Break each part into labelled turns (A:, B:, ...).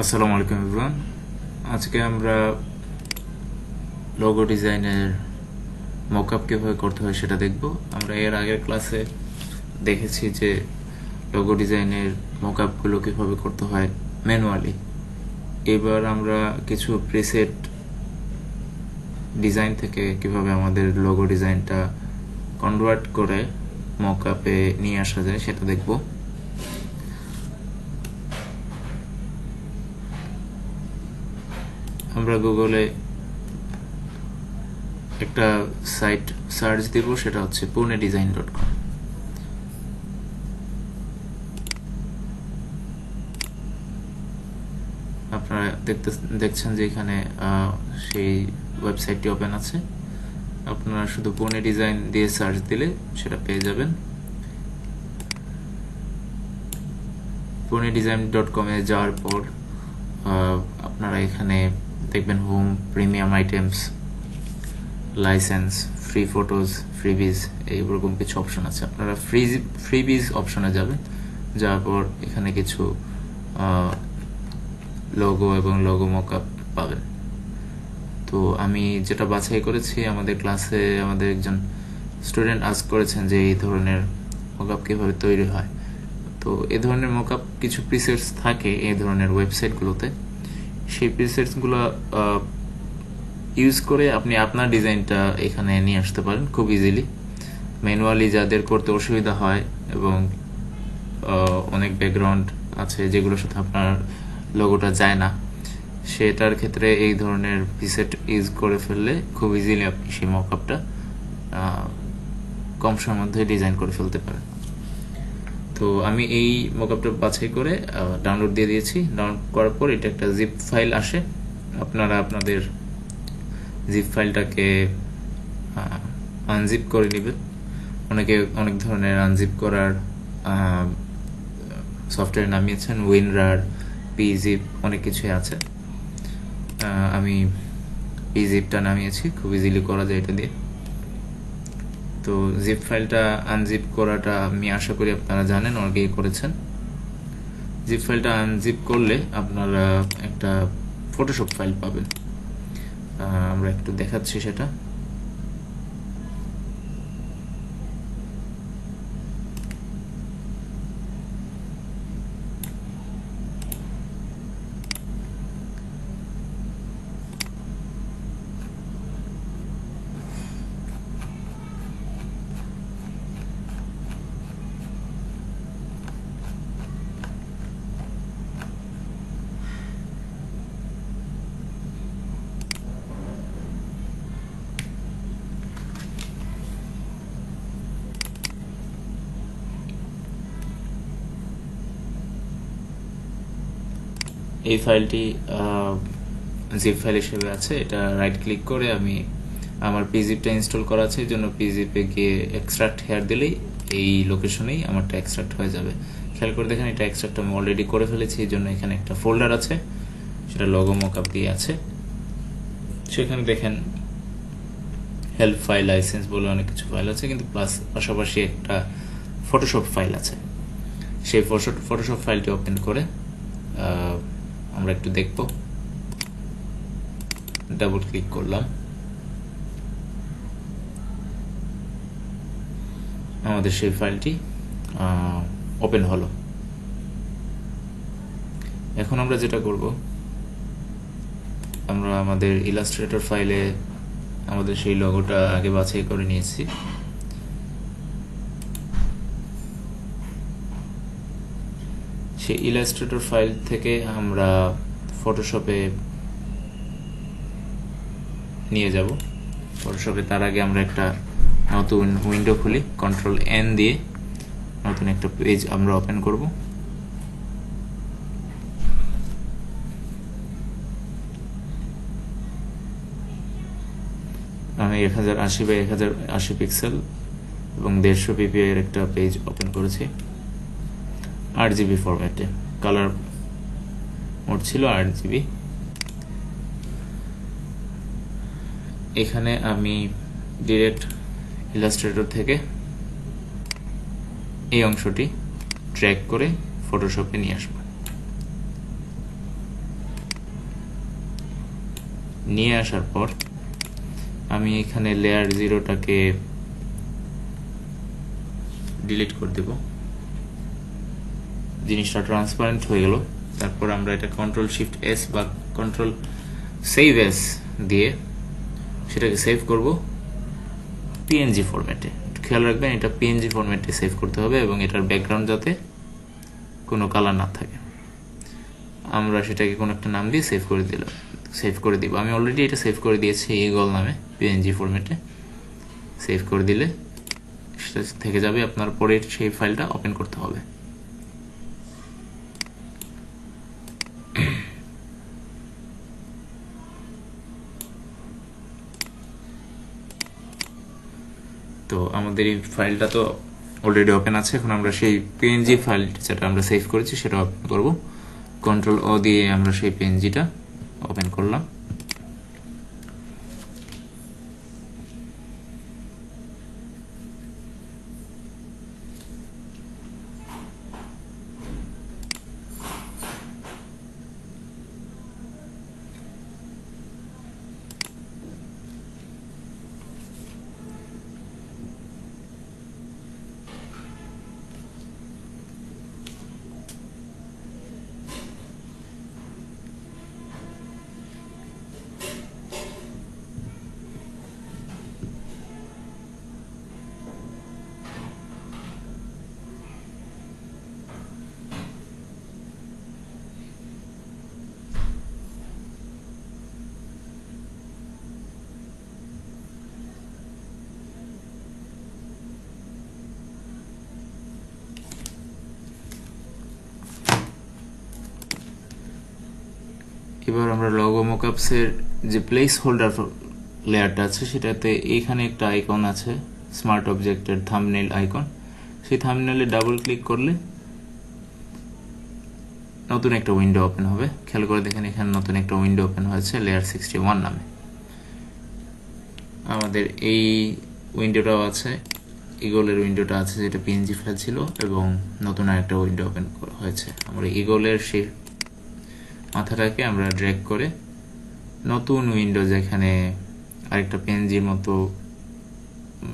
A: আসসালামু আলাইকুম এভরিওয়ান। আজকে আমরা লোগো ডিজাইনের মকআপ কিভাবে করতে হয় সেটা দেখব। আমরা এর আগের ক্লাসে দেখেছি যে লোগো ডিজাইনের মকআপগুলো কিভাবে করতে হয় ম্যানুয়ালি। এবার আমরা কিছু প্রিসেট ডিজাইন থেকে কিভাবে আমাদের লোগো ডিজাইনটা কনভার্ট করে মকআপে নিয়ে আসা যায় সেটা দেখব। আমরা গুগলে একটা সাইট সার্চ দিব, সেটা হচ্ছে punedesign.com। আপনারা দেখছেন যে এখানে সেই ওয়েবসাইটটি ওপেন আছে। আপনারা শুধু পুনে ডিজাইন দিয়ে সার্চ দিলে সেটা পেয়ে যাবেন। punedesign.com এ যাওয়ার পর আপনারা এখানে দেখবেন home, premium items, license, free photos, freebies, এইরকম কিছু অপশন আছে। আপনারা ফ্রিবিজ অপশনে যাবেন, যাওয়ার পর এখানে কিছু লোগো এবং লোগো মকআপ পাবেন। তো আমি যেটা বাছাই করেছি, আমাদের ক্লাসে আমাদের একজন স্টুডেন্ট আস্ক করেছেন যে এই ধরনের মকআপ কিভাবে তৈরি হয়। তো এই ধরনের মকআপ কিছু প্রিসেটস থাকে এই ধরনের ওয়েবসাইটগুলোতে। সেই প্রিসেটসগুলো ইউজ করে আপনি আপনার ডিজাইনটা এখানে নিয়ে আসতে পারেন খুব ইজিলি। ম্যানুয়ালি যাদের করতে অসুবিধা হয় এবং অনেক ব্যাকগ্রাউন্ড আছে যেগুলোর সাথে আপনার লোগোটা যায় না, সেটার ক্ষেত্রে এই ধরনের প্রিসেট ইউজ করে ফেললে খুব ইজিলি আপনি সেই মকআপটা কম সময়ের মধ্যে ডিজাইন করে ফেলতে পারেন। তো আমি এই মকআপটা বাছাই করে ডাউনলোড দিয়ে দিয়েছি। ডাউনলোড করার পর এটা একটা জিপ ফাইল আসে। আপনারা আপনাদের জিপ ফাইলটাকে আনজিপ করে নেবেন। অনেকে অনেক ধরনের আনজিপ করার সফটওয়্যার নামিয়েছেন, উইনরার, পিজিপ, অনেক কিছুই আছে। আমি পিজিপটা নামিয়েছি, খুব ইজিলি করা যায় এটা দিয়ে। তো জিপ ফাইলটা আনজিপ করাটা আমি আশা করি আপনারা জানেন, অনেকেই করেছেন। জিপ ফাইলটা আনজিপ করলে আপনারা একটা ফটোশপ ফাইল পাবেন। আমরা একটু দেখাচ্ছি সেটা। এই ফাইলটি জিপ ফাইল হিসেবে আছে। এটা রাইট ক্লিক করে আমি আমার পিজিপটা ইনস্টল করা আছে, এই জন্য পিজিপে গিয়ে এক্সট্রাক্ট হেয়ার দিলেই এই লোকেশনেই আমারটা এক্সট্রাক্ট হয়ে যাবে। খেয়াল করে দেখেন, এটা এক্সট্রাক্ট আমি অলরেডি করে ফেলেছি। এই জন্য এখানে একটা ফোল্ডার আছে, সেটা লোগো মকআপ দিয়ে আছে। সেখানে দেখেন হেল্প ফাইল, লাইসেন্স বলে অনেক কিছু ফাইল আছে, কিন্তু প্লাস পাশাপাশি একটা ফটোশপ ফাইল আছে। সেই ফটোশপ ফাইলটি ওপেন করে আমরা একটু দেখব। ডাবল ক্লিক করলাম, আমাদের সেই ফাইলটি ওপেন হলো। এখন আমরা যেটা করব, আমরা আমাদের ইলাস্ট্রেটর ফাইলে আমাদের সেই লোগোটা আগে বাছাই করে নিয়েছি। সেই ইলাস্ট্রেটর ফাইল থেকে আমরা ফটোশপে নিয়ে যাব। ফটোশপে তার আগে আমরা একটা নতুন উইন্ডো খুলি, Ctrl+N দিয়ে নতুন একটা পেজ আমরা ওপেন করব। আমি 1080x1080 পিক্সেল এবং 150 ppi এর একটা পেজ ওপেন করেছি 8GB ফরম্যাটে। কালার মোড ছিল 8GB। এখানে আমি ডিরেক্ট ইলাস্ট্রেটর থেকে এই অংশটি ট্র্যাক করে ফটোশপে নিয়ে আসবো। নিয়ে আসার পর আমি এখানে লেয়ার 0টাকে ডিলিট করে দেব। জিনিসটা ট্রান্সপারেন্ট হয়ে গেল। তারপর আমরা এটা Ctrl+Shift+S বা Ctrl+Save+S দিয়ে সেটাকে সেভ করব PNG ফরম্যাটে। খেয়াল রাখবেন এটা PNG ফরম্যাটে সেভ করতে হবে এবং এটার ব্যাকগ্রাউন্ড যাতে কোনো কালার না থাকে। আমরা সেটাকে কোনো একটা নাম দিয়ে সেভ করে দিব। আমি অলরেডি এটা সেভ করে দিয়েছি ইগল নামে PNG ফরম্যাটে। সেভ করে দিলে সেটা থেকে যাবে, আপনার পরে সেই ফাইলটা ওপেন করতে হবে। তো আমাদের এই ফাইলটা তো অলরেডি ওপেন আছে। এখন আমরা সেই PNG ফাইল যেটা আমরা সেভ করেছি সেটা ওপেন করব। Ctrl+O দিয়ে আমরা সেই PNGটা ওপেন করলাম। এবার আমরা লগো মকআপস এর যে প্লেস হোল্ডার লেয়ারটা আছে সেটাতে এইখানে একটা আইকন আছে স্মার্ট অবজেক্টের থাম্বনেইল আইকন। সেই থাম্বনেইলে ডাবল ক্লিক করলে নতুন একটা উইন্ডো ওপেন হবে। খেয়াল করে দেখেন এখানে নতুন একটা উইন্ডো ওপেন হয়েছে লেয়ার 61 নামে। আমাদের এই উইন্ডোটাও আছে, ইগলের উইন্ডোটা আছে যেটা PNG ফাইল ছিল, এবং নতুন আরেকটা উইন্ডো ওপেন হয়েছে। আমরা ইগলের সেই মাথাটাকে আমরা ড্র্যাগ করে নতুন উইন্ডো যেখানে আরেকটা PNGর মতো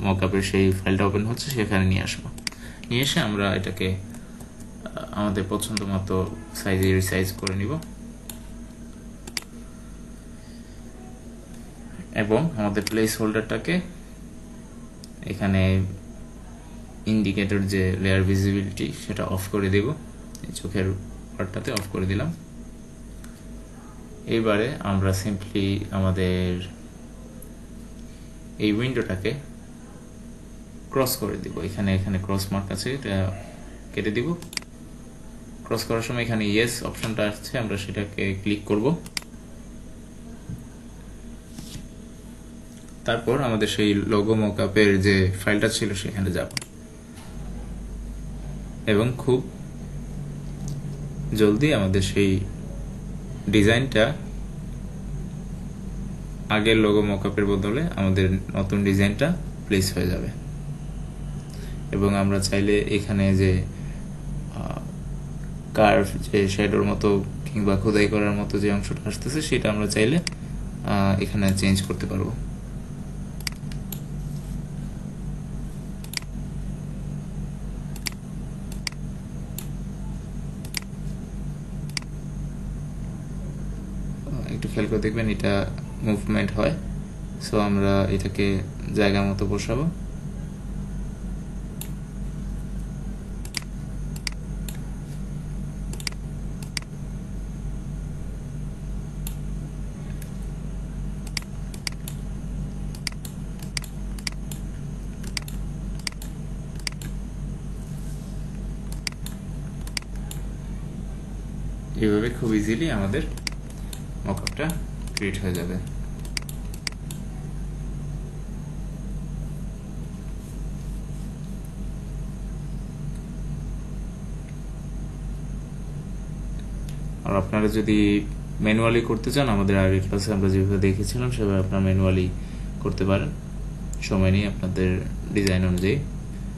A: মকআপের সেই ফাইলটা ওপেন হচ্ছে সেখানে নিয়ে আসবো। নিয়ে এসে আমরা এটাকে আমাদের পছন্দ মতো সাইজে রিসাইজ করে নিব এবং আমাদের প্লেস হোল্ডারটাকে এখানে ইন্ডিকেটর যে লেয়ার ভিজিবিলিটি সেটা অফ করে দেব। এই চোখের পার্টটাতে অফ করে দিলাম। এবারে আমরা সিম্পলি আমাদের এই উইন্ডোটাকে ক্রস করে দিব। এখানে ক্রস মার্ক আছে, এটা কেটে দিব। ক্রস করার সময় এখানে ইয়েস অপশনটা আসছে, আমরা সেটাকে ক্লিক করব। তারপর আমাদের সেই লোগো মকআপের যে ফাইলটা ছিল সেখানে যাব এবং খুব জলদি আমাদের সেই ডিজাইনটা আগের লোগো মকআপের বদলে আমাদের নতুন ডিজাইনটা প্লেস হয়ে যাবে। এবং আমরা চাইলে এখানে যে কার্ভ যে শ্যাডোর মতো কিংবা খোদাই করার মতো যে অংশটা আসতেছে সেটা আমরা চাইলে এখানে চেঞ্জ করতে পারবো। একটু খেয়াল করে দেখবেন এটা মুভমেন্ট হয়। সো আমরা এটাকে জায়গা মতো বসাবো। এইভাবে খুব ইজিলি আমাদের মকআপটা ক্রিয়েট হয়ে যাবে। আর আপনারা যদি ম্যানুয়ালি করতে চান, আমাদের আগের ক্লাসে আমরা যেভাবে দেখেছিলাম সেভাবে আপনারা ম্যানুয়ালি করতে পারেন সময় নিয়ে আপনাদের ডিজাইন অনুযায়ী,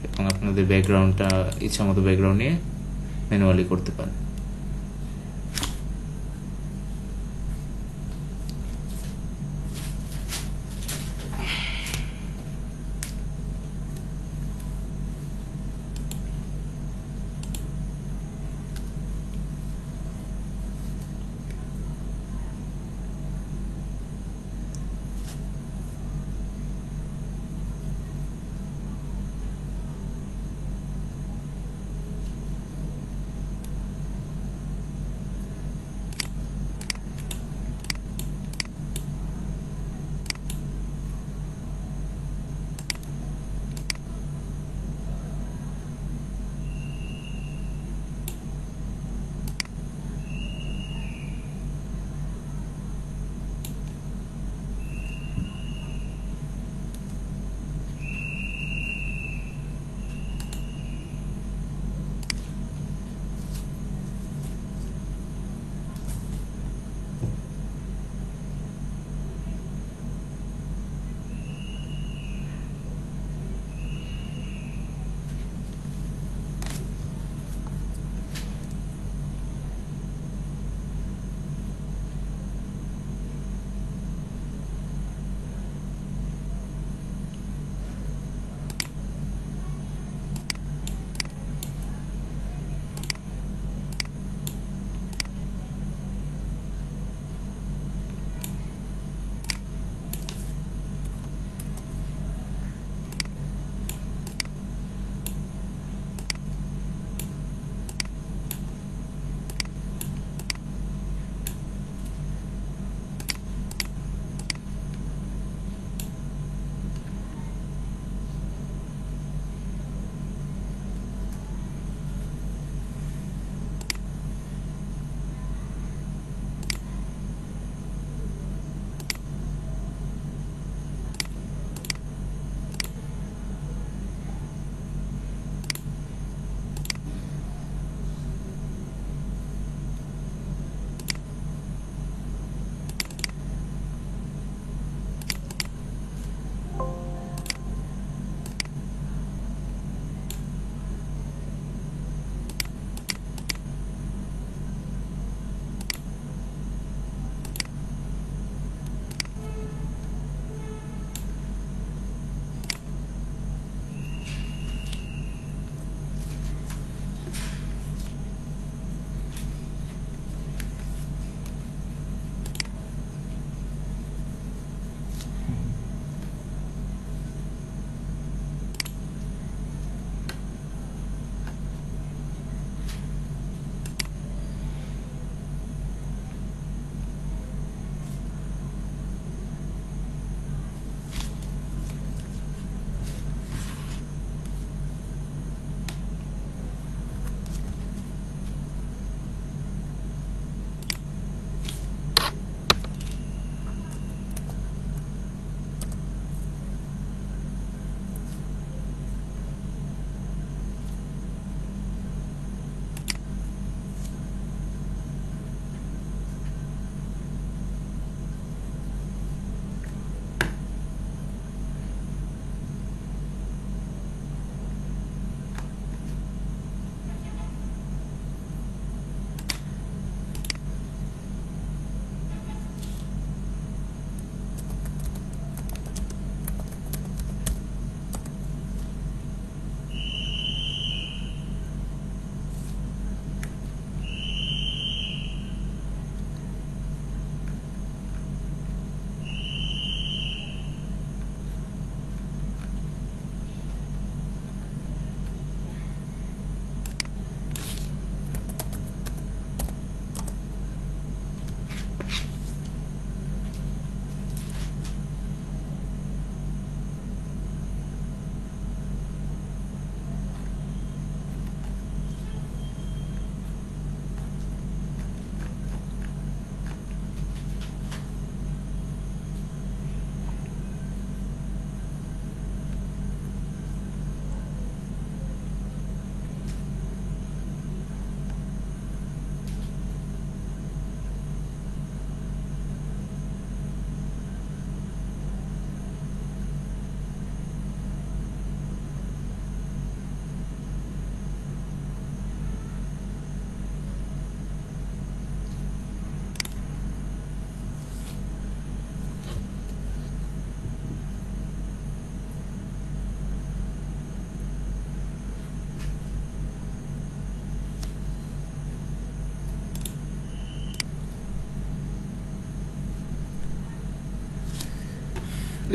A: এবং আপনাদের ব্যাকগ্রাউন্ডটা ইচ্ছা মতো ব্যাকগ্রাউন্ড নিয়ে ম্যানুয়ালি করতে পারেন।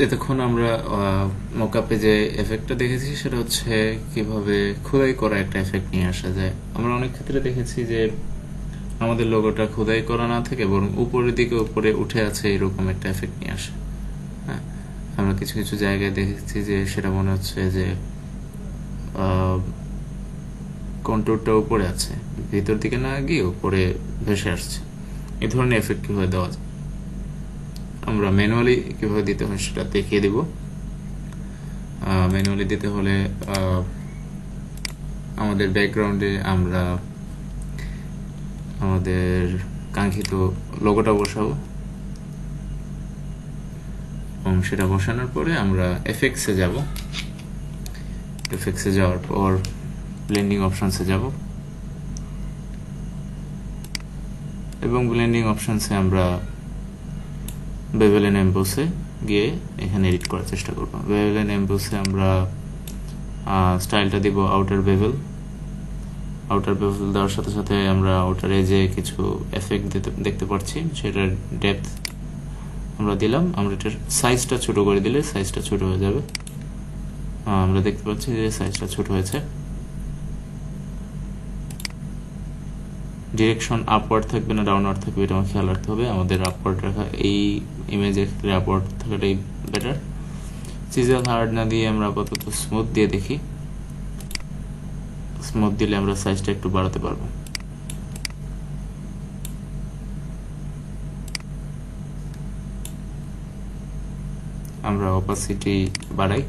A: এতক্ষণ আমরা মকআপে যে এফেক্টটা দেখেছি সেটা হচ্ছে কিভাবে খোদাই করা একটা এফেক্ট নিয়ে আসা যায়। আমরা অনেক ক্ষেত্রে দেখেছি যে আমাদের লোগোটা খোদাই করা না থেকে বরং উপরের দিকে উপরে উঠে আছে এরকম একটা এফেক্ট নিয়ে আসে। হ্যাঁ, আমরা কিছু কিছু জায়গায় দেখেছি যে সেটা মনে হচ্ছে যে কন্ট্রোলটা উপরে আছে, ভিতর দিকে না গিয়ে উপরে ভেসে আসছে। এই ধরনের এফেক্ট কিভাবে দেওয়া যায়, আমরা ম্যানুয়ালি কিভাবে দিতে হয় সেটা দেখিয়ে দিব। ম্যানুয়ালি দিতে হলে আমাদের ব্যাকগ্রাউন্ডে আমরা আমাদের কাঙ্ক্ষিত লোগোটা বসাবো এবং সেটা বসানোর পরে আমরা এফেক্টসে যাব। এফেক্টসে যাওয়ার পর ব্লেন্ডিং অপশনসে যাব এবং ব্লেন্ডিং অপশনসে আমরা বেভেল এন্ড এমবোসে গিয়ে এখানে এডিট করার চেষ্টা করব। বেভেল এন্ড এমবোসে আমরা স্টাইলটা দিব আউটার বেভেল। আউটার বেভেল দেওয়ার সাথে সাথে আমরা আউটার এজে কিছু এফেক্ট দেখতে পাচ্ছি, সেটার ডেপথ আমরা দিলাম। আমরা এটার সাইজটা ছোট করে দিলে সাইজটা ছোট হয়ে যাবে। আমরা দেখতে পাচ্ছি যে সাইজটা ছোট হয়েছে। ডিরেকশন আপওয়ার্ড থাকবে না ডাউনওয়ার্ড থাকবে এটা আমার খেয়াল রাখতে হবে। আমাদের আপওয়ার্ড রাখা, এই ইমেজের ক্ষেত্রে আপওয়ার্ড থাকাটাই বেটার। চিজেল হার্ড না দিয়ে আমরা আপাতত স্মুথ দিয়ে দেখি। স্মুথ দিলে আমরা সাইজটা একটু বাড়াতে পারবো। আমরা অপাসিটি বাড়াই।